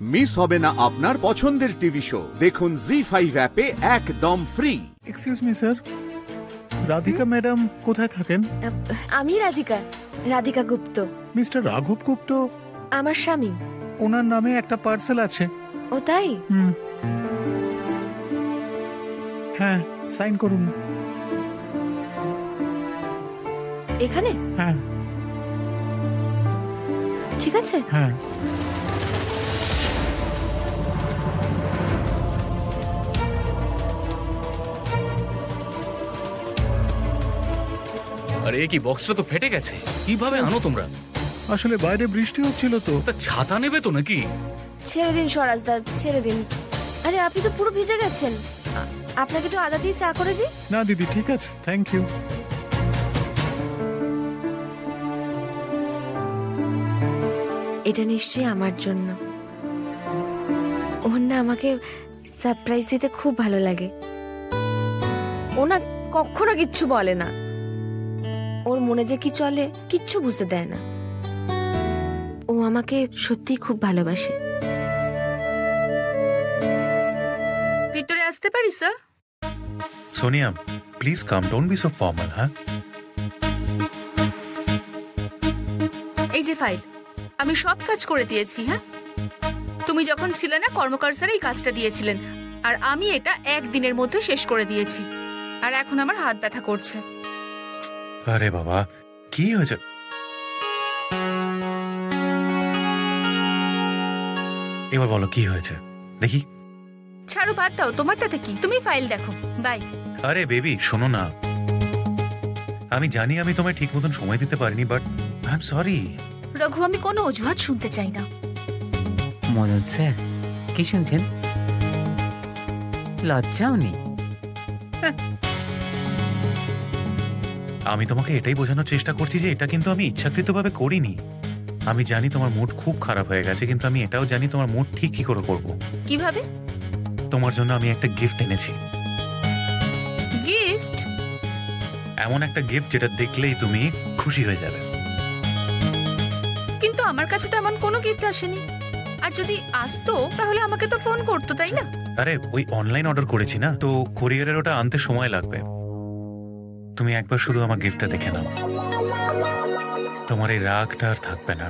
Miss হবে না আপনার পছন্দের টিভি শো। দেখুন জি5 অ্যাপে একদম free. Excuse me sir, Radhika madam কোথায় থাকেন? আমি রাধিকা গুপ্ত। মিস্টার রাঘব গুপ্ত আমার স্বামী। ওনার নামে একটা পার্সেল আছে। ও তাই? হ্যাঁ, সাইন করুন। এখানে? হ্যাঁ। ঠিক আছে। হ্যাঁ। আরে কি বক্সটা তো ফেটে গেছে, কিভাবে আনো তোমরা? আসলে বাইরে বৃষ্টি হচ্ছিল তো। তা ছাতা নেবে তো নাকি? ছেড়ে দিন স্বরাজদা, ছেড়ে দিন। আরে আপনি তো পুরো ভিজে গেছেন, আপনাকে একটু আদা দিয়ে চা করে দিই? না দিদি, ঠিক আছে, থ্যাংক ইউ। এটা নিশ্চয়ই আমার জন্য। ওর না আমাকে সারপ্রাইজ দিতে খুব ভালো লাগে। ও না কখনো কিচ্ছু বলে না, ওর মনে যে কি চলে কিচ্ছু বুঝতে দেয় না। ও আমাকে সত্যি খুব ভালোবাসে। ভিতরে আসতে পারি sir? Sonia, please come, don't be so formal. হ্যাঁ, এই যে ফাইল, আমি সব কাজ করে দিয়েছি। হ্যাঁ, তুমি যখন ছিলে না কর্মকার স্যার এই কাজটা দিয়েছিলেন, আর আমি এটা একদিনের মধ্যে শেষ করে দিয়েছি। আর এখন আমার হাত ব্যথা করছে। আরে বাবা, কি হয়েছে? এবার বলো কি হয়েছে দেখি। ছাড়ো, বাদ দাও, তোমার তাতে কি? তুমি ফাইল দেখো। বাই। আরে বেবি শোনো না, আমি জানি আমি তোমায় ঠিক মতন সময় দিতে পারিনি, but I am sorry. Raghu, আমি কোনো অজুহাত শুনতে চাই না। মনোজ স্যার, কি শুনছেন? লজ্জাও নেই? আমি তোমাকে এটাই বোঝানোর চেষ্টা করছি যে এটা কিন্তু আমি ইচ্ছাকৃতভাবে করিনি। আমি জানি তোমার মুড খুব খারাপ হয়ে গেছে, কিন্তু আমি এটাও জানি তোমার মুড ঠিক কি করে করব। কিভাবে? তোমার জন্য আমি একটা গিফট এনেছি। গিফট? এমন একটা গিফট যেটা দেখলেই তুমি খুশি হয়ে যাবে। কিন্তু আমার কাছে তো এমন কোনো গিফট আসেনি। আর যদি আসতো তাহলে আমাকে তো ফোন করতো, তাই না? আরে ওই অনলাইন অর্ডার করেছি না, তো কুরিয়ারের ওটা আনতে সময় লাগবে। তুমি একবার শুধু আমার গিফটটা দেখে নাও, তোমার এই রাগটা আর থাকবে না।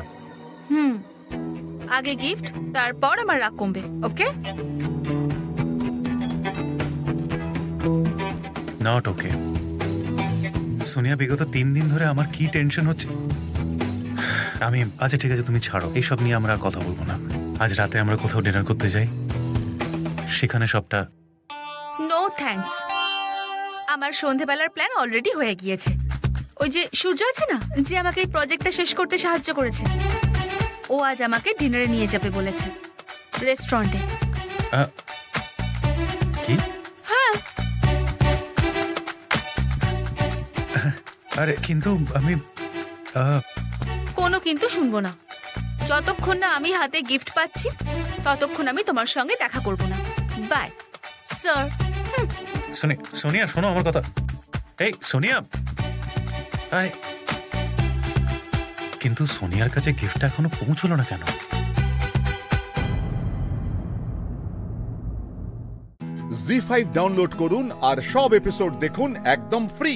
আগে গিফট, তারপর আমার রাগ কমবে। ওকে? Not okay. সোনিয়া, বিগত 3 দিন ধরে আমার কি টেনশন হচ্ছে। আচ্ছা ঠিক আছে, তুমি ছাড়ো, এইসব নিয়ে আমরা কথা বলবো না। আজ রাতে আমরা কোথাও ডিনার করতে যাই, সেখানে সবটা। নো থ্যাঙ্কস, আমার সন্ধেবেলার প্ল্যান অলরেডি হয়ে গিয়েছে। ওই যে সূর্য আছে না, যে আমাকে এই প্রজেক্টটা শেষ করতে সাহায্য করেছে, ও আজ আমাকে ডিনারে নিয়ে যাবে বলেছে, রেস্টুরেন্টে। কি? হ্যাঁ। আরে কিন্তু আমি কোনো কিন্তু শুনবো না। যতক্ষণ না আমি হাতে গিফট পাচ্ছি ততক্ষণ আমি তোমার সঙ্গে দেখা করব না। By sir. সোনিয়া শোনো আমার কথা। এই সোনিয়া, কিন্তু সোনিয়ার কাছে গিফটটা এখনো পৌঁছলো না কেন? জি5 ডাউনলোড করুন আর সব এপিসোড দেখুন একদম ফ্রি।